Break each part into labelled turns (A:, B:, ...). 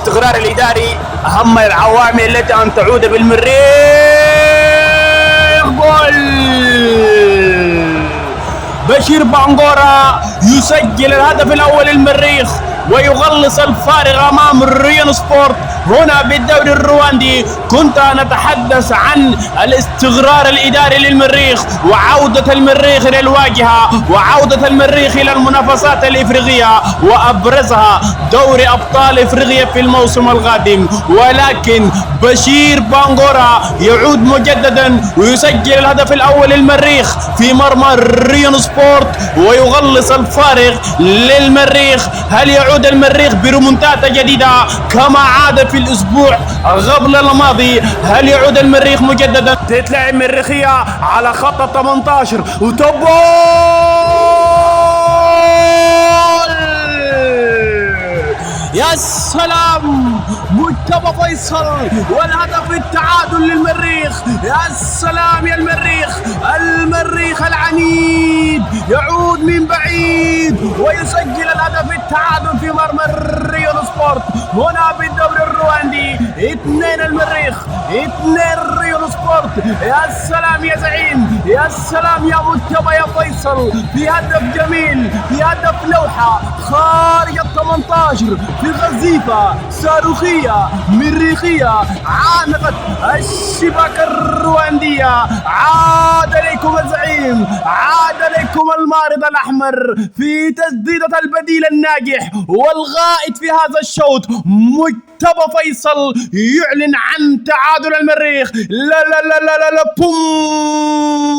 A: الاستقرار الإداري أهم العوامل التي أن تعود بالمريخ. جول بشير بانغورا يسجل الهدف الأول للمريخ ويغلص الفارق أمام ريون سبورت هنا بالدوري الرواندي. كنت نتحدث عن الاستقرار الإداري للمريخ وعودة المريخ إلى الواجهة وعودة المريخ إلى المنافسات الإفريقية وأبرزها دوري أبطال إفريقيا في الموسم القادم، ولكن بشير بانغورا يعود مجددا ويسجل الهدف الأول للمريخ في مرمى ريون سبورت ويغلص الفارق للمريخ. هل يعود المريخ بريمونتادا جديدة كما عاد في الأسبوع قبل الماضي؟ هل يعود المريخ مجددا؟ تتلعب مريخية على خط 18 يا سلام مجتبى فيصل والهدف التعادل للمريخ. يا سلام يا المريخ، المريخ العنيد يعود من بعيد ويسجل الهدف التعادل في مرمى ريون سبورت هنا بالدوري الرواندي. 2 المريخ 2 ريون سبورت. يا سلام يا زعيم، يا سلام يا مجتبى يا فيصل في هدف جميل، في هدف لوحة خارج ال 18 في غزيفة صاروخية مريخية عانقت الشباك الرواندية. عاد إليكم الزعيم، عاد إليكم المارد الأحمر في تسديدة البديل الناجح والغائد في هذا الشوط. مجتبى فيصل يعلن عن تعادل المريخ. لا لا لا لا لا, لا. بوم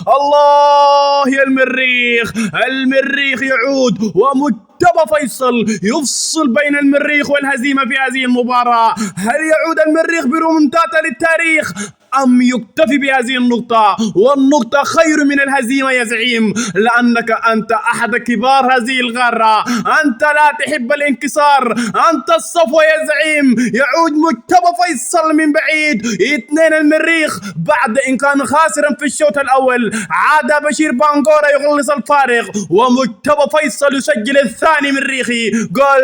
A: الله يا المريخ، المريخ يعود ومجتبى فيصل يفصل بين المريخ والهزيمة في هذه المباراة. هل يعود المريخ بريمونتادا للتاريخ أم يكتفي بهذه النقطة؟ والنقطة خير من الهزيمة يا زعيم، لأنك أنت أحد كبار هذه القارة، أنت لا تحب الانكسار، أنت الصفوة يا زعيم. يعود مجتبى فيصل من بعيد. 2 المريخ بعد إن كان خاسرا في الشوط الأول. عاد بشير بانغورا يغلص الفارق ومجتبى فيصل يسجل الثاني مريخي. جول